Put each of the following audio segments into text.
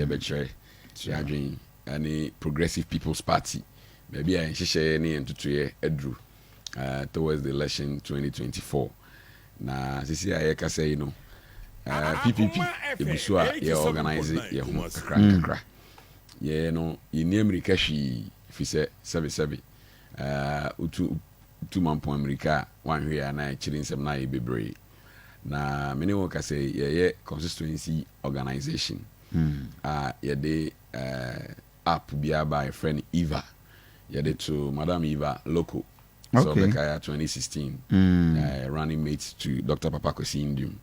betray dream any Progressive People's Party. Maybe I share any and to Edru towards the election 2024. Na sisi I say PPP ebusua ye organize ye ho kakra. Ye no yini America hwi fi se sebe utu manpo America wanhwe ya na chiri nsem na ye bebre. Na mene wo ka say ye constituency organization. Ye de app bia by friend Eva. Ye de to Madam Eva local. So Bekaya 2016 running mate to Dr. Papa Kwesi Indium.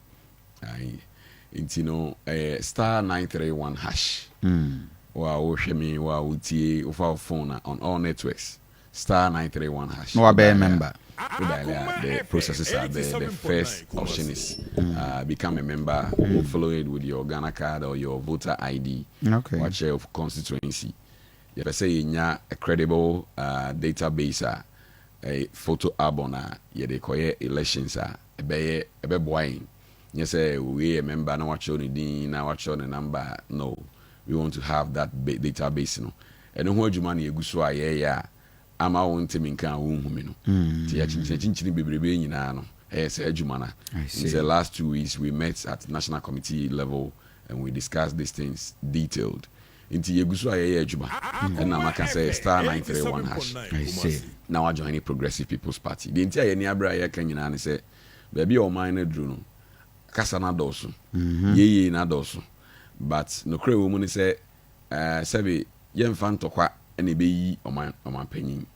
Intino star 931 hash. Wow, shemi wa utie ufa phone on all networks. Star 931 hash. No be member. The processes are there. The first option is become a member. Follow it with your Ghana card or your voter ID. Okay. Watch your constituency. You say a credible database. A photo album ye de koye elections ebe boying. You say we a member na watch on the na watch on the number. No, we want to have that database no. And who adwuma na eguso aye ya ama won temi nkan wo hu me no. Ti ya chinchini bebrebe nyina no. Say adwuma na. In the last 2 weeks we met at national committee level and we discussed these things detailed. Inti yeguso aye adwuma. And na maka say star 931 hash. I see. Now I join the Progressive People's Party. The entire ni abra ya kanyina ne say baby o man na dru no. Kasa na doso. Ye na doso. But no kre wo mu ne say sebe yemfa ntokwa ene be yi oman panyin.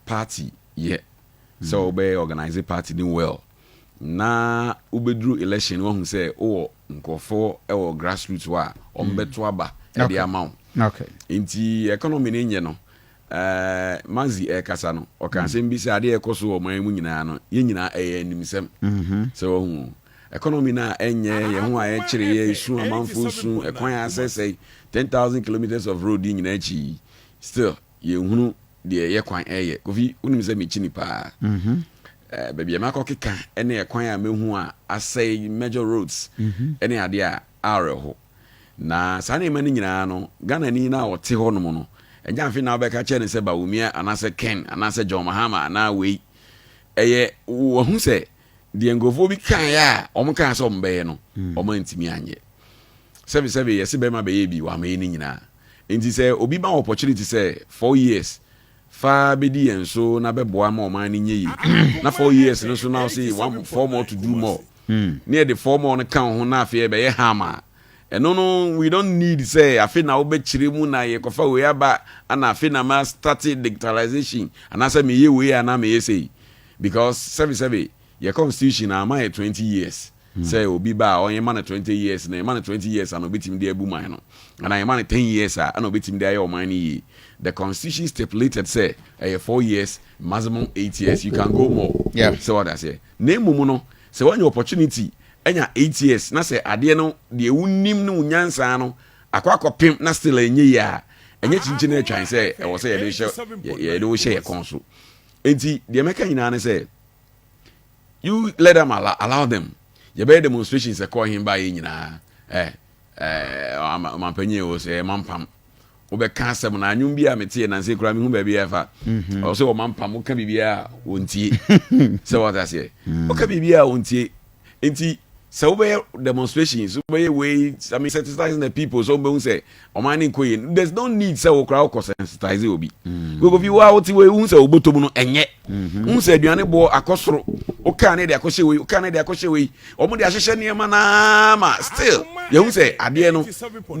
Party ye. So be organize party din well. Na ubedru election wo hu say o nkofo e wo grassroots wa ombeto aba e dey amount. Okay. Inti economy ne nye no. Mazi kasa no o kan se mbisi ade ekoso o man mu nyina no ye nyina animsem so economy na enye ye ho a kire ye su amanfo su ekwan asese 10,000 kilometers of road nyina chi still ye hunu de ye kwan kofi unim se mechini pa baby e makokeka ene ekwan a mehu a asay major roads ene ade a areho na sa na emani nyina no Ghana ni na ote ho no no enja mfi na obeka che ne se Bawumia anase Ken anase John Mahama na we wo hu se de ngofo bi kan ya omkan so mbe no omantimi anye sebe yes be ma be ye bi wa ma ni nyina enti se obi ba opportunity say 4 years fa bedi enso na beboa ma oman ni nye na 4 years no so now say 4 more to do more near the 4 more no kan ho na afi be ye hama. And no, we don't need say I feel now be chirimu na ye kofa we aba ana afi na ma started digitalization and I say me ye we ana me say because 77 your constitution na ma 20 years say obi ba onye man 20 years na man 20 years and obitim dey abu man no and I man 10 years and obitim dey ayo man yi. The constitution stipulated say 4 years maximum 8 years you can go more. So what I say name mumu no say when your opportunity enya 8 years na say ade no de unim no nyansa no akwakopem na still enye ya enye chinchine atwan say e wo say ye de wo share konso enti de meka nyina ne say you let them allow them ye be demonstrations e call him by nyina mampanye wo say mampam wo be ka asem na anwum bia mete na say kura me hu ba bia fa o say wo mampam wo ka bibia wontie so what I say wo ka bibia wontie enti so we demonstrations we way I mean sensitizing the people so we say omani nkoye there's no need say we crowd sensitize obi we go fi wa oti we hu say obotom no enye hu say aduane bo akosoro o kan ne de akoshe we o kan ne de akoshe we omo de ahehye ne ma ma still ye hu say ade no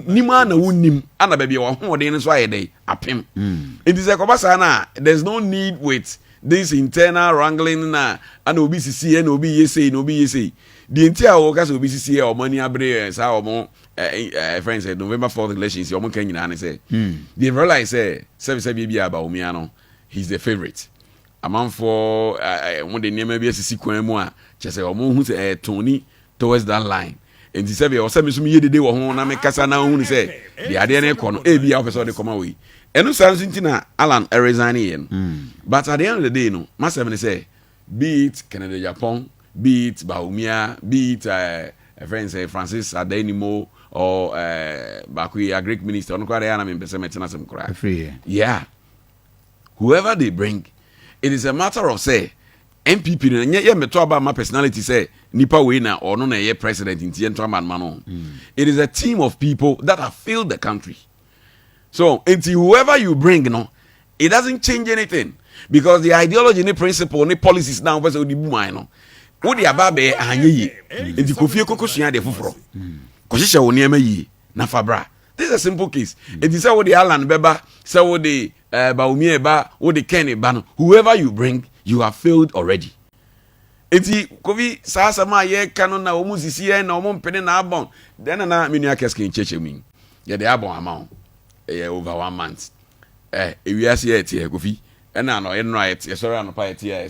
nima na wunim ana ba bia wo ho de ne so ayede apem it is like obasa na there's no need with this internal wrangling na ana obi sisi na obi yesei na obi yesei the entire workers will be CCA or money abre sa or friends said November 4th elections your can you say they realize say baby about Umiano he's the favorite among for one the name maybe CC Kwamwa just say who say Tony towards that line and the say or some ye the day or na me kasa na hu say the idea na kono e bia officer dey come away enu santi na Alan resign but at the end of the day no master say be it Canada Japan be it Bawumia, be it a friend say Francis Adenimo or Bakui, a Greek minister, on Korean, I'm in Besemetina some cry. Free. Yeah. Whoever they bring, it is a matter of say, NPP, and yet, me talk about my personality, say, Nipa winner or no, a president in Tientraman Manon. It is a team of people that have failed the country. So, until whoever you bring, it doesn't change anything. Because the ideology, the principle, the policies now, was the boom. What the ababe anye and the Kofi Kokosia de Fufro. Koshisha Oniema yi, Nafabra. This is a simple case. It is what the Alan Beba, so the Baumieba, or the Kenny Ban, whoever you bring, you have failed already. Eti Kofi Sasama ye canon na omusi here na omon pene na abon. Then na minia keskin cheche min. Ye the abon amount. Over 1 month. We are here Kofi. And I know right, sorry, I'm not here,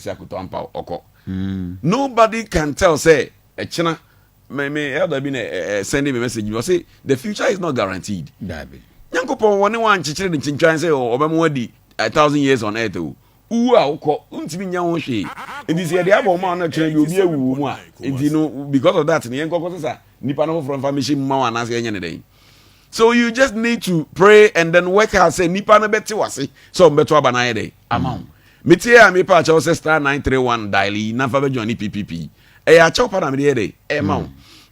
Oko. Nobody can tell, say, a China may have been sending a message. You say the future is not guaranteed. Yankopo, one children in Chinchina say, or Obamodi 1,000 years on earth. It is the other man that will be a woman. You know, because of that, Nipano from Famishing Mawan as any day. So you just need to pray and then work hard. Say nipa na beti wase. So mbeto abanaye day. Amount. Metia me pa cha star 931 daily na fa be join PPP. Ya cha pa na me day. Amount.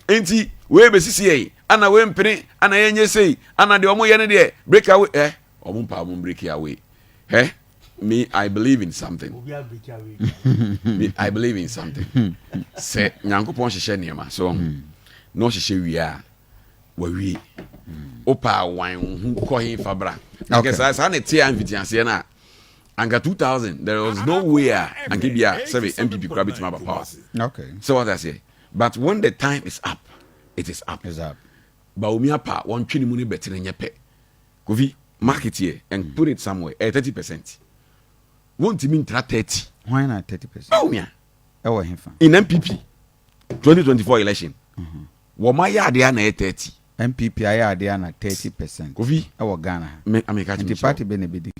Enti we be sisi ana we mpene ana yenye sei ana de omo ye ne de break away omo pa omo break away. Me I believe in something. Me I believe in something. Say nyankopon hye niema. So no hye wi a we Opa wine who call him Fabra. Because I saw a tear and na Anga 2000, there was no way and give you a NPP grab it to power. Okay. So what I say. But when the time is up, it is up. It's up. But Umia pa 1 trillion money better than your pay. Govi market here and put it somewhere at 30%. Won't you mean 30? Why not 30%? Oh yeah. In NPP 2024 election. Womaya de na 30. NPP I there na 30%. Kofi Our Ghana. The party benefit.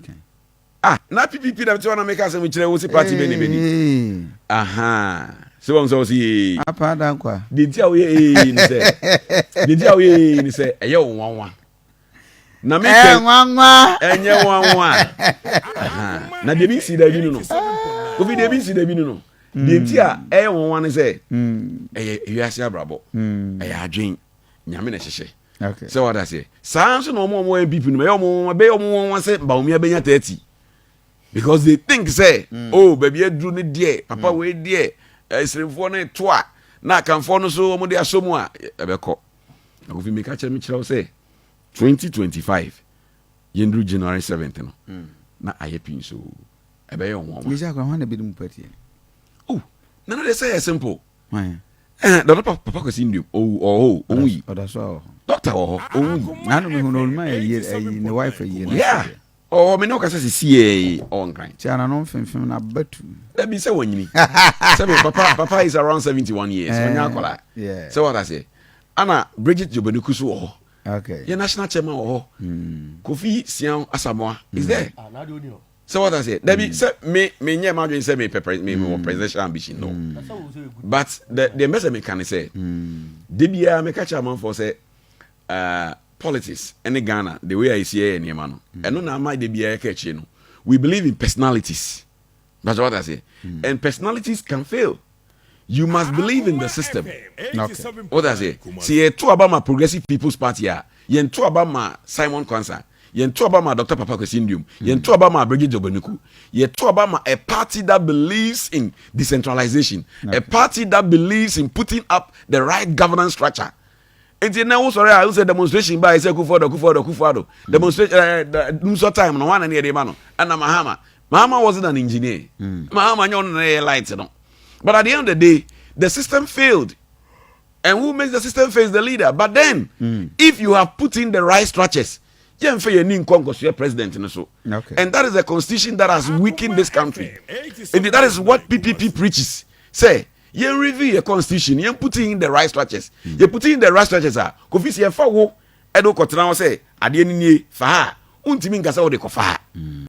Na PPP that want to make us we chere wo si party benefit. Aha. So on so see. Apa dan kwa. The dia we ni say. The dia we ni say eye wonwa. Na me nwanwa. Enye nwanwa. Aha. Na de bi si da bi no. Kofi de bi si da bi no. The dia eye wonwa ni say. Eye wiase abrabo. Eye adwen. Nyame na hyehyɛ. Okay. So what I say? Sans no more NPP no be omo say ba omo benya 30. Because they think say, oh baby edru ne de, papa we de, esremfo na to a, na kanfo no so omo de asomu a ebekɔ. Na go fi make a me kyerɛw say 2025 yendru January 7th no. Na aye pin so. Ebe ye omo. We just go na be dum party. Oh, na they say simple. Why? Doctor Papa Kosindium. Oh, that's all. Doctor, I don't know my the wife a year. Yeah. Oh, me no kasa see on grind. Chana no film na betu. Let me say when you Papa is around 71 years. Yeah. So what I say? Anna Bridget Jobenuku so. Okay. Your national chairman Kofi Sian Asamoah is there. So what I say? There be say me imagine say me presidential ambition no. But the message me can say DBA me catch a man for say politics any Ghana the way I see any man no. And no my DBA catch no. We believe in personalities. That's what I say. And personalities can fail. You must believe in the system. Okay. What I say? See, you talk about my Progressive People's Party here. You talk about my Simon Quansah. You talk about my Dr. Papa Kosindium. You talk about my Bridget Jobenuku. You talk about a party that believes in decentralization. Okay. A party that believes in putting up the right governance structure. It's now sorry, I was a demonstration by Kufuado. Demonstration time no one near the man. And Mahama wasn't an engineer. Mahama knew lights, you know. But at the end of the day, the system failed. And who makes the system fail is the leader. But then, if you have put in the right structures, you can be president. Okay. And that is a constitution that has weakened this country. And that is what PPP preaches. Say, you review your constitution, you put in the right structures. You put in the right structures. Kofi si efa wo edo kotra wo say ade ni fa ha untimi nkasa wo de kofa